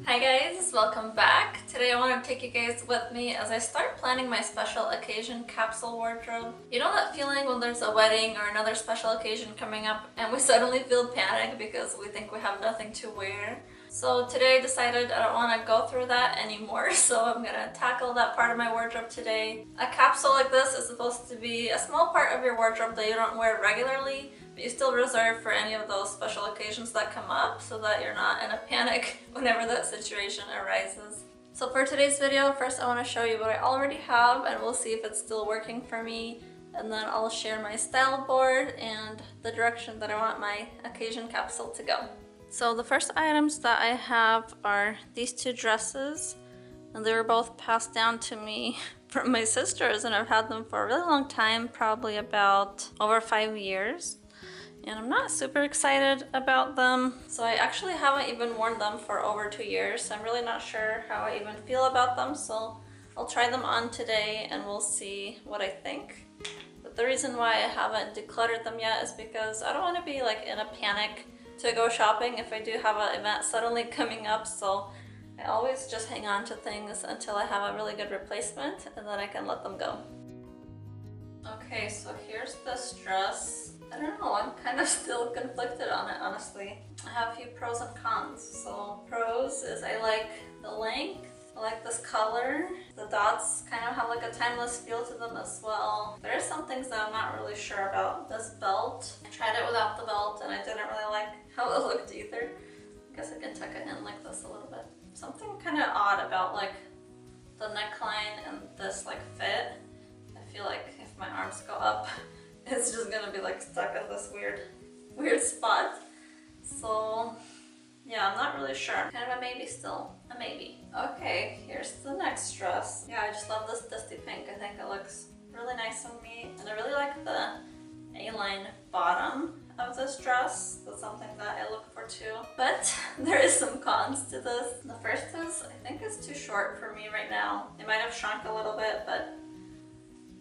Hi guys, welcome back. Today I want to take you guys with me as I start planning my special occasion capsule wardrobe. You know that feeling when there's a wedding or another special occasion coming up and we suddenly feel panic because we think we have nothing to wear? So today I decided I don't want to go through that anymore, so I'm gonna tackle that part of my wardrobe today. A capsule like this is supposed to be a small part of your wardrobe that you don't wear regularly, but you still reserve for any of those special occasions that come up so that you're not in a panic whenever that situation arises. So for today's video, first I want to show you what I already have and we'll see if it's still working for me. And then I'll share my style board and the direction that I want my occasion capsule to go. So the first items that I have are these two dresses, and they were both passed down to me from my sisters, and I've had them for a really long time, probably about over 5 years. And I'm not super excited about them. So I actually haven't even worn them for over 2 years. So I'm really not sure how I even feel about them. So I'll try them on today and we'll see what I think. But the reason why I haven't decluttered them yet is because I don't want to be like in a panic to go shopping if I do have an event suddenly coming up. So I always just hang on to things until I have a really good replacement and then I can let them go. Okay, so here's this dress. I don't know, I'm kind of still conflicted on it, honestly. I have a few pros and cons. So pros is I like the length, I like this color. The dots kind of have like a timeless feel to them as well. There are some things that I'm not really sure about. This belt, I tried it without the belt and I didn't really like how it looked either. I guess I can tuck it in like this a little bit. Something kind of odd about like the neckline and this like fit. I feel like if my arms go up, it's just gonna be like stuck in this weird spot. So yeah, I'm not really sure. Kind of a maybe still, a maybe. Okay, here's the next dress. Yeah, I just love this dusty pink. I think it looks really nice on me. And I really like the A-line bottom of this dress. That's something that I look for too. But there is some cons to this. The first is, I think it's too short for me right now. It might have shrunk a little bit, but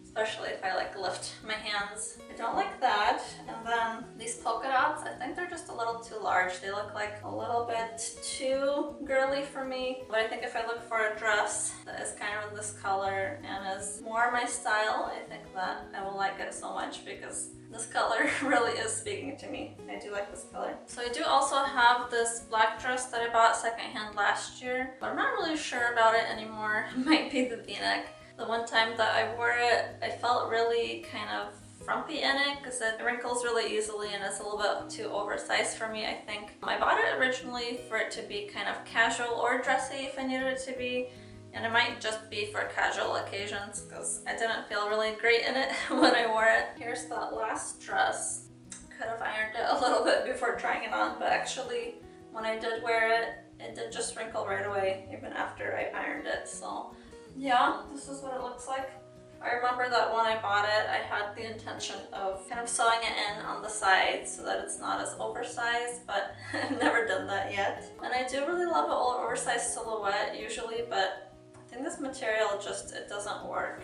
especially if I like lift my hands. I don't like that. And then these polka dots, I think they're just a little too large. They look like a little bit too girly for me. But I think if I look for a dress that is kind of in this color and is more my style, I think that I will like it so much because this color really is speaking to me. I do like this color. So I do also have this black dress that I bought secondhand last year, but I'm not really sure about it anymore. It might be the V-neck. The one time that I wore it, I felt really kind of frumpy in it because it wrinkles really easily and it's a little bit too oversized for me, I think. I bought it originally for it to be kind of casual or dressy if I needed it to be, and it might just be for casual occasions because I didn't feel really great in it when I wore it. Here's that last dress. Could have ironed it a little bit before trying it on, but actually when I did wear it, it did just wrinkle right away even after I ironed it. So yeah, this is what it looks like. I remember that when I bought it, I had the intention of kind of sewing it in on the sides so that it's not as oversized, but I've never done that yet. And I do really love an oversized silhouette usually, but I think this material just, it doesn't work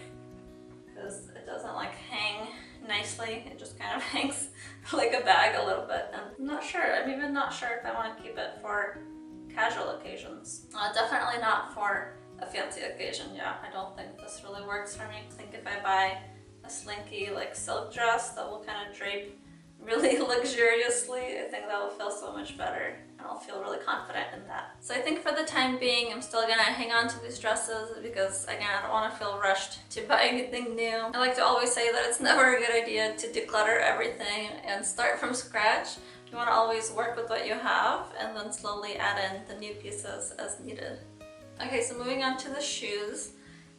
because it doesn't like hang nicely. It just kind of hangs like a bag a little bit. And I'm not sure, I'm even not sure if I want to keep it for casual occasions. Definitely not for a fancy occasion. Yeah, I don't think this really works for me. I think if I buy a slinky like silk dress that will kind of drape really luxuriously, I think that will feel so much better and I'll feel really confident in that. So I think for the time being, I'm still gonna hang on to these dresses because again, I don't want to feel rushed to buy anything new. I like to always say that it's never a good idea to declutter everything and start from scratch. You want to always work with what you have and then slowly add in the new pieces as needed. Okay, so moving on to the shoes.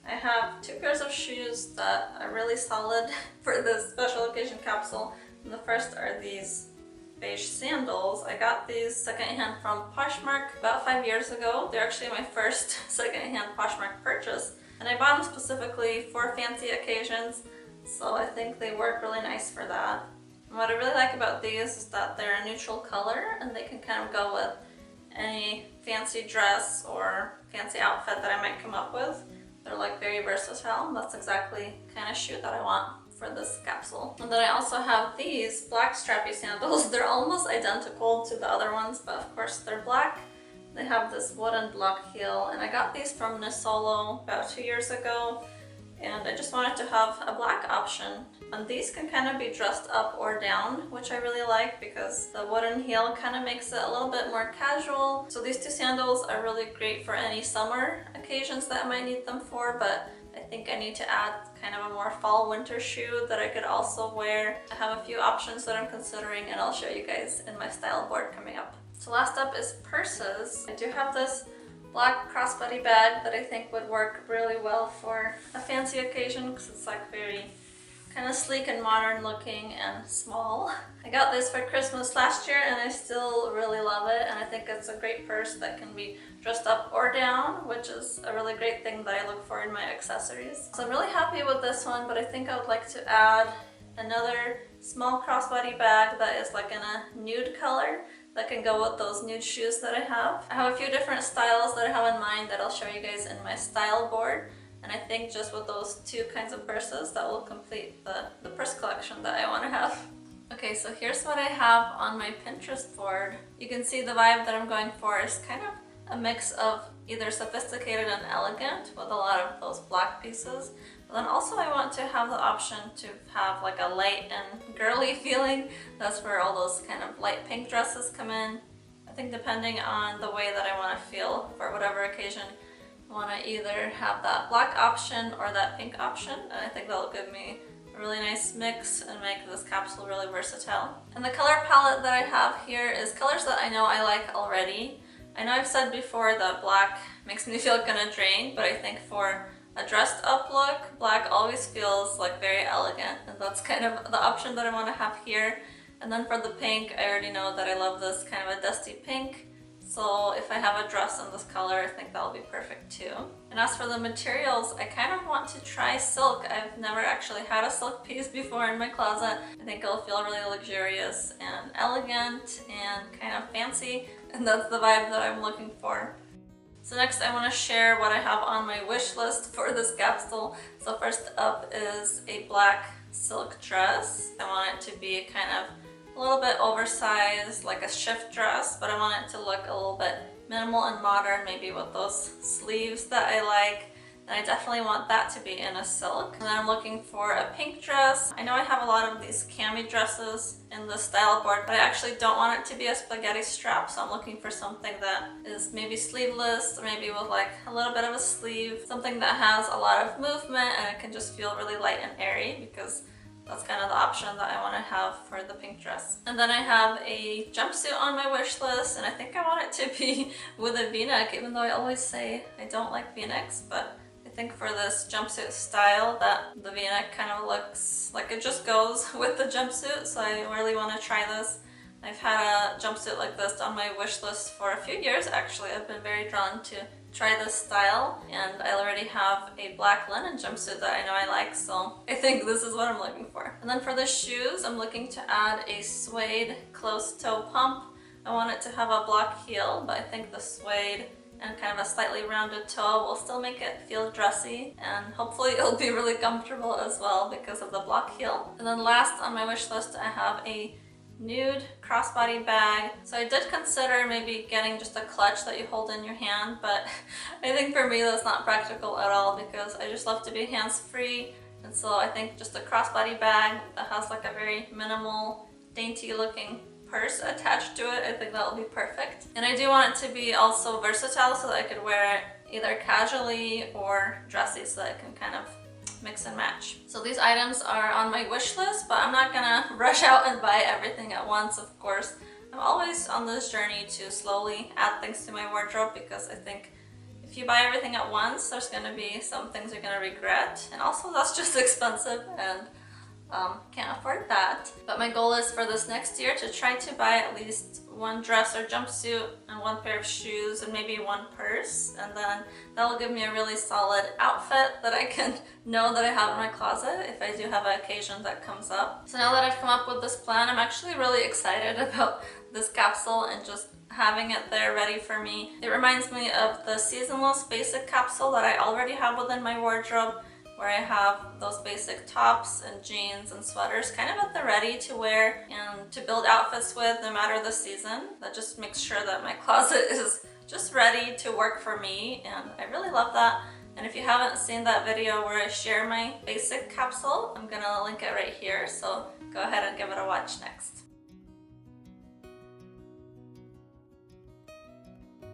I have two pairs of shoes that are really solid for this special occasion capsule. And the first are these Beige Sandals. I got these secondhand from Poshmark about 5 years ago. They're actually my first secondhand Poshmark purchase. And I bought them specifically for fancy occasions, so I think they work really nice for that. And what I really like about these is that they're a neutral color and they can kind of go with any fancy dress or fancy outfit that I might come up with. They're like very versatile. That's exactly the kind of shoe that I want for this capsule. And then I also have these black strappy sandals. They're almost identical to the other ones, but of course they're black. They have this wooden block heel, and I got these from Nisolo about 2 years ago, and I just wanted to have a black option. And these can kind of be dressed up or down, which I really like because the wooden heel kind of makes it a little bit more casual. So these two sandals are really great for any summer occasions that I might need them for, but I think I need to add kind of a more fall winter shoe that I could also wear. I have a few options that I'm considering, and I'll show you guys in my style board coming up. So last up is purses. I do have this black crossbody bag that I think would work really well for a fancy occasion because it's like very kind of sleek and modern looking and small. I got this for Christmas last year and I still really love it, and I think it's a great purse that can be dressed up or down, which is a really great thing that I look for in my accessories. So I'm really happy with this one, but I think I would like to add another small crossbody bag that is like in a nude color that can go with those nude shoes that I have. I have a few different styles that I have in mind that I'll show you guys in my style board. And I think just with those two kinds of purses, that will complete the purse collection that I want to have. Okay, so here's what I have on my Pinterest board. You can see the vibe that I'm going for is kind of a mix of either sophisticated and elegant with a lot of those black pieces. But then also I want to have the option to have like a light and girly feeling. That's where all those kind of light pink dresses come in. I think depending on the way that I want to feel for whatever occasion, I want to either have that black option or that pink option, and I think that'll give me a really nice mix and make this capsule really versatile. And the color palette that I have here is colors that I know I like already. I know I've said before that black makes me feel kind of drained, but I think for a dressed up look, black always feels like very elegant, and that's kind of the option that I want to have here. And then for the pink, I already know that I love this kind of a dusty pink. So if I have a dress in this color, I think that'll be perfect too. And as for the materials, I kind of want to try silk. I've never actually had a silk piece before in my closet. I think it'll feel really luxurious and elegant and kind of fancy, and that's the vibe that I'm looking for. So next I want to share what I have on my wish list for this capsule. So first up is a black silk dress. I want it to be kind of a little bit oversized, like a shift dress, but I want it to look a little bit minimal and modern, maybe with those sleeves that I like. And I definitely want that to be in a silk. And then I'm looking for a pink dress. I know I have a lot of these cami dresses in the style board, but I actually don't want it to be a spaghetti strap, so I'm looking for something that is maybe sleeveless, or maybe with like a little bit of a sleeve, something that has a lot of movement and it can just feel really light and airy, because that's kind of the option that I want to have for the pink dress. And then I have a jumpsuit on my wish list, and I think I want it to be with a v-neck, even though I always say I don't like v-necks, but I think for this jumpsuit style that the v-neck kind of looks like it just goes with the jumpsuit, so I really want to try this. I've had a jumpsuit like this on my wish list for a few years actually. I've been very drawn to try this style, and I already have a black linen jumpsuit that I know I like, so I think this is what I'm looking for. And then for the shoes, I'm looking to add a suede closed toe pump. I want it to have a block heel, but I think the suede and kind of a slightly rounded toe will still make it feel dressy, and hopefully it'll be really comfortable as well because of the block heel. And then last on my wish list, I have a nude crossbody bag. So I did consider maybe getting just a clutch that you hold in your hand, but I think for me that's not practical at all because I just love to be hands-free, and so I think just a crossbody bag that has like a very minimal, dainty looking purse attached to it, I think that will be perfect. And I do want it to be also versatile so that I could wear it either casually or dressy, so that I can kind of mix and match. So these items are on my wish list, but I'm not gonna rush out and buy everything at once, of course. I'm always on this journey to slowly add things to my wardrobe, because I think if you buy everything at once, there's gonna be some things you're gonna regret, and also that's just expensive, and can't afford that. But my goal is for this next year to try to buy at least one dress or jumpsuit and one pair of shoes and maybe one purse, and then that will give me a really solid outfit that I can know that I have in my closet if I do have an occasion that comes up. So now that I've come up with this plan, I'm actually really excited about this capsule and just having it there ready for me. It reminds me of the seasonless basic capsule that I already have within my wardrobe, where I have those basic tops and jeans and sweaters kind of at the ready to wear and to build outfits with no matter the season. That just makes sure that my closet is just ready to work for me, and I really love that. And if you haven't seen that video where I share my basic capsule, I'm gonna link it right here, so go ahead and give it a watch next.